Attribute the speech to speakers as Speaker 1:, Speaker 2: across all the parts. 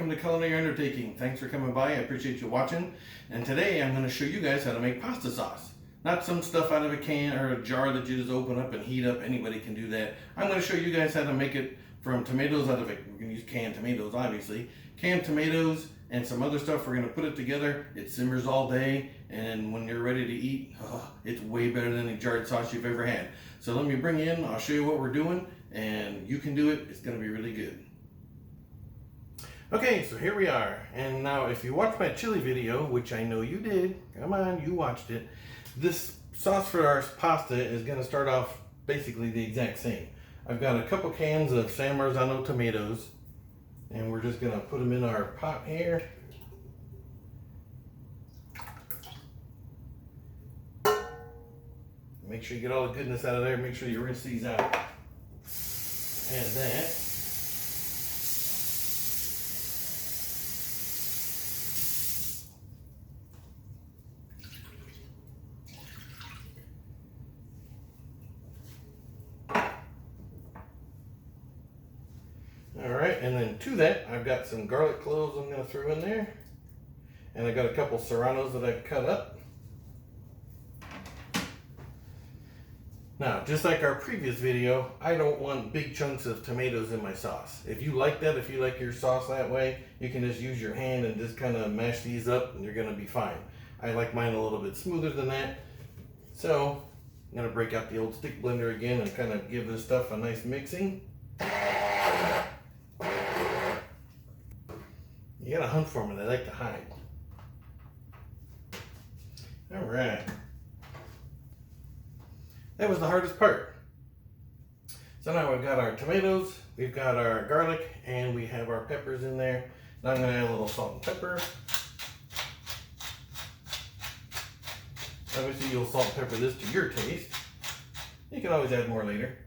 Speaker 1: welcome to Culinary Undertaking. Thanks for coming by, I appreciate you watching. And today I'm going to show you guys how to make pasta sauce. Not some stuff out of a can or a jar that you just open up and heat up. Anybody can do that. I'm going to show you guys how to make it from tomatoes out of it. We're going to use canned tomatoes, obviously. Canned tomatoes and some other stuff. We're going to put it together. It simmers all day, and when you're ready to eat, it's way better than any jarred sauce you've ever had. So let me bring you in, I'll show you what we're doing, and you can do it. It's going to be really good. Okay, so here we are. And now if you watched my chili video, which I know you did, come on, you watched it, this sauce for our pasta is going to start off basically the exact same. I've got a couple cans of San Marzano tomatoes, and we're just going to put them in our pot here. Make sure you get all the goodness out of there. Make sure you rinse these out. Add that. Alright, and then to that, I've got some garlic cloves I'm going to throw in there. And I've got a couple serranos that I've cut up. Now, just like our previous video, I don't want big chunks of tomatoes in my sauce. If you like that, if you like your sauce that way, you can just use your hand and just kind of mash these up and you're going to be fine. I like mine a little bit smoother than that. So, I'm going to break out the old stick blender again and kind of give this stuff a nice mixing. You gotta hunt for them, they like to hide. Alright. That was the hardest part. So now we've got our tomatoes, we've got our garlic, and we have our peppers in there. Now I'm gonna add a little salt and pepper. Obviously you'll salt and pepper this to your taste. You can always add more later.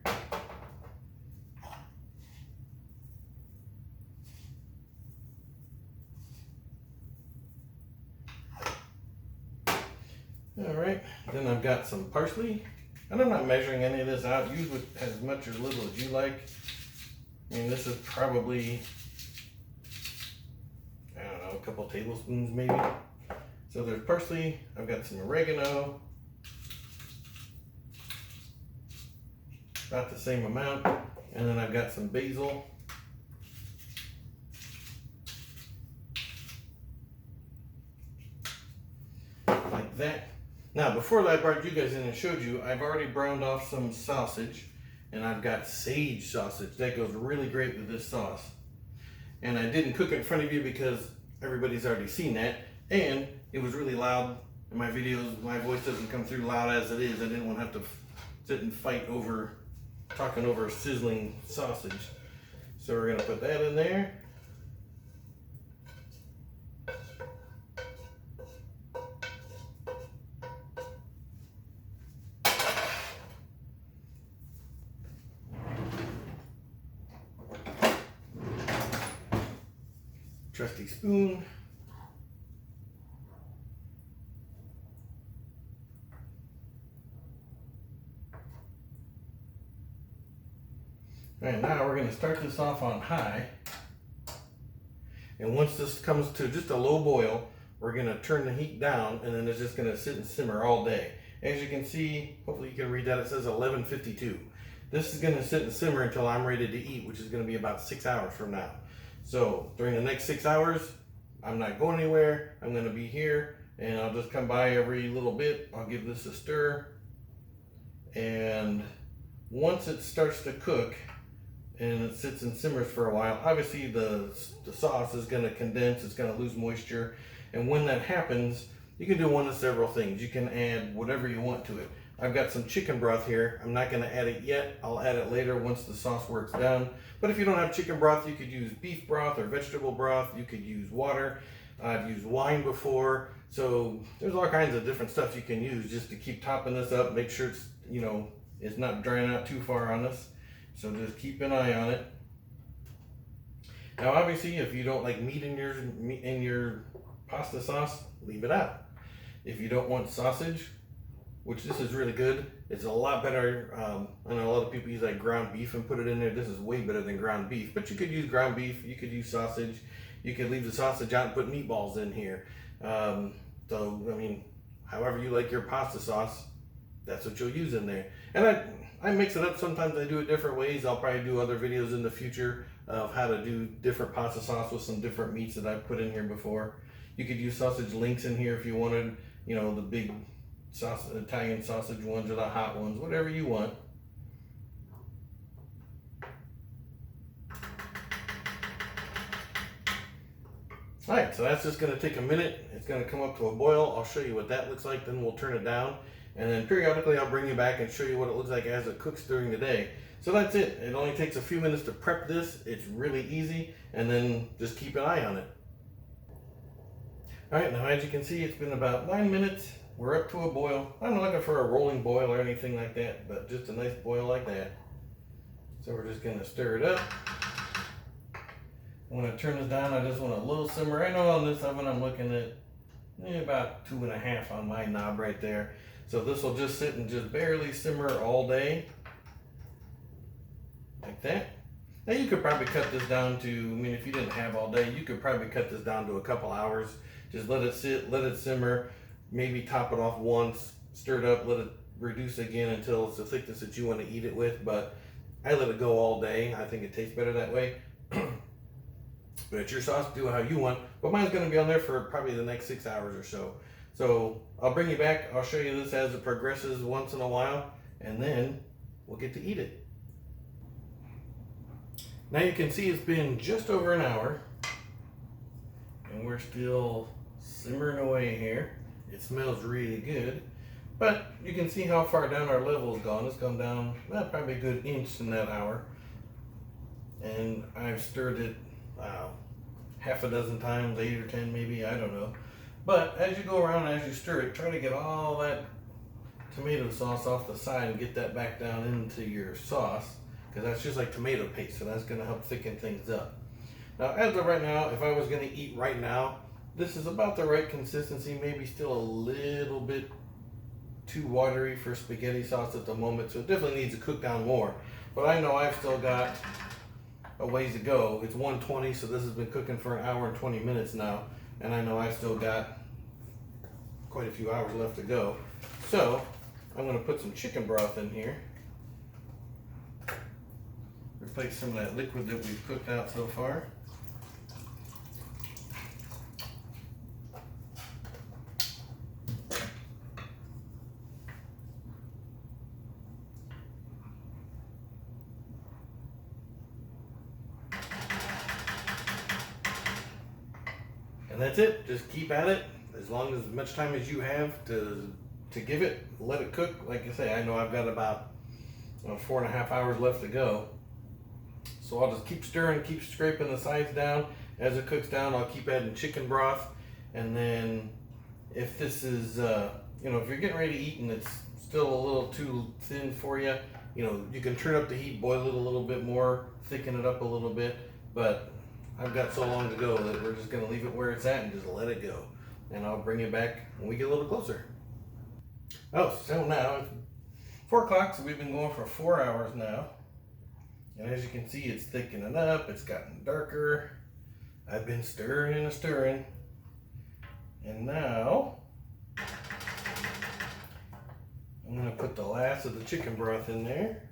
Speaker 1: Alright, then I've got some parsley, and I'm not measuring any of this out. Use with as much or little as you like. I mean, this is probably, I don't know, a couple tablespoons maybe. So there's parsley, I've got some oregano, about the same amount, and then I've got some basil. Like that. Now, before I brought you guys in and showed you, I've already browned off some sausage, and I've got sage sausage. That goes really great with this sauce. And I didn't cook it in front of you because everybody's already seen that, and it was really loud in my videos. My voice doesn't come through loud as it is. I didn't want to have to sit and fight over talking over sizzling sausage. So we're going to put that in there. Trusty spoon. And now we're going to start this off on high. And once this comes to just a low boil, we're going to turn the heat down, and then it's just going to sit and simmer all day. As you can see, hopefully you can read that, it says 11:52. This is going to sit and simmer until I'm ready to eat, which is going to be about 6 hours from now. So during the next 6 hours, I'm not going anywhere. I'm going to be here, and I'll just come by every little bit. I'll give this a stir. And once it starts to cook and it sits and simmers for a while, obviously the sauce is going to condense. It's going to lose moisture. And when that happens, you can do one of several things. You can add whatever you want to it. I've got some chicken broth here. I'm not going to add it yet. I'll add it later once the sauce works down. But if you don't have chicken broth, you could use beef broth or vegetable broth. You could use water. I've used wine before. So there's all kinds of different stuff you can use just to keep topping this up. Make sure it's, you know, it's not drying out too far on us. So just keep an eye on it. Now obviously if you don't like meat in your pasta sauce, leave it out. If you don't want sausage, which this is really good. It's a lot better. I know a lot of people use like ground beef and put it in there. This is way better than ground beef, but you could use ground beef, you could use sausage, You could leave the sausage out and put meatballs in here. So, I mean, however you like your pasta sauce, that's what you'll use in there. And I mix it up. Sometimes I do it different ways. I'll probably do other videos in the future of how to do different pasta sauce with some different meats that I've put in here before. You could use sausage links in here if you wanted, you know, the big Italian sausage ones or the hot ones, whatever you want. All right, so that's just gonna take a minute. It's gonna come up to a boil. I'll show you what that looks like, then we'll turn it down. And then periodically I'll bring you back and show you what it looks like as it cooks during the day. So that's it. It only takes a few minutes to prep this. It's really easy, and then just keep an eye on it. All right, now as you can see, it's been about 9 minutes. We're up to a boil. I'm not looking for a rolling boil or anything like that, but just a nice boil like that. So we're just gonna stir it up. When I turn this down, I just want a little simmer. I know on this oven I'm looking at about 2.5 on my knob right there. So this will just sit and just barely simmer all day. Like that. Now you could probably cut this down to, I mean, if you didn't have all day, you could probably cut this down to a couple hours. Just let it sit, let it simmer, maybe top it off once, stir it up, let it reduce again until it's the thickness that you want to eat it with. But I let it go all day. I think it tastes better that way. But it's your sauce, do it how you want. But mine's going to be on there for probably the next 6 hours or so. So I'll bring you back. I'll show you this as it progresses once in a while, and then we'll get to eat it. Now you can see it's been just over an hour, and we're still simmering away here. It smells really good, but you can see how far down our level has gone. It's gone down probably a good inch in that hour, and I've stirred it half a dozen times, 8 or 10 maybe, I don't know. But as you go around, as you stir it, try to get all that tomato sauce off the side and get that back down into your sauce, because that's just like tomato paste, so that's going to help thicken things up. Now, as of right now, if I was going to eat right now, this is about the right consistency, maybe still a little bit too watery for spaghetti sauce at the moment, so it definitely needs to cook down more. But I know I've still got a ways to go. It's 1:20, so this has been cooking for an hour and 20 minutes now, and I know I've still got quite a few hours left to go. So I'm going to put some chicken broth in here, replace some of that liquid that we've cooked out so far. And that's it. Just keep at it as long as much time as you have to give it. Let it cook. Like I say, I know I've got about 4.5 hours left to go. So I'll just keep stirring, keep scraping the sides down. As it cooks down, I'll keep adding chicken broth. And then if this is, if you're getting ready to eat and it's still a little too thin for you, you can turn up the heat, boil it a little bit more, thicken it up a little bit. But I've got so long to go that we're just going to leave it where it's at and just let it go. And I'll bring it back when we get a little closer. Oh, so now it's 4 o'clock, so we've been going for 4 hours now. And as you can see, it's thickening up, it's gotten darker. I've been stirring and stirring. And now I'm going to put the last of the chicken broth in there.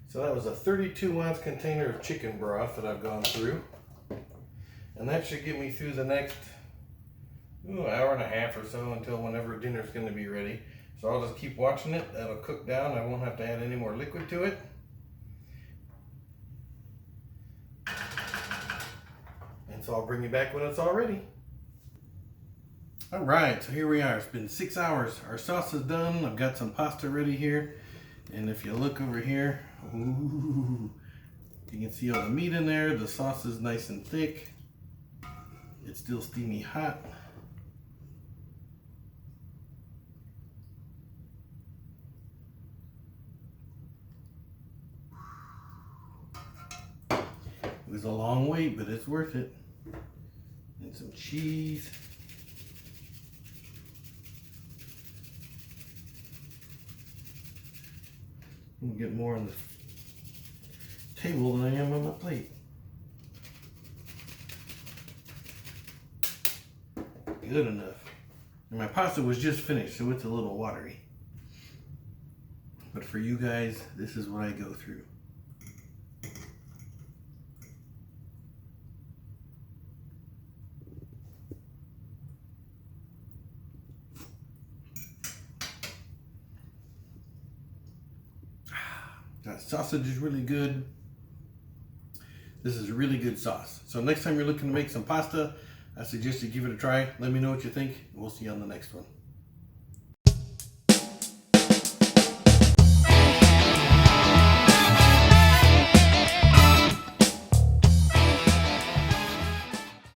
Speaker 1: So that was a 32-ounce container of chicken broth that I've gone through. And that should get me through the next hour and a half or so until whenever dinner's going to be ready. So I'll just keep watching it. That'll cook down. I won't have to add any more liquid to it. And so I'll bring you back when it's all ready. All right, so here we are. It's been 6 hours. Our sauce is done. I've got some pasta ready here. And if you look over here, ooh, you can see all the meat in there. The sauce is nice and thick. It's still steamy hot. It was a long wait, but it's worth it. And some cheese. I'm gonna get more on the table than I am on my plate. Good enough. And my pasta was just finished, so it's a little watery. But for you guys, this is what I go through. That sausage is really good. This is a really good sauce. So next time you're looking to make some pasta, I suggest you give it a try. Let me know what you think. We'll see you on the next one.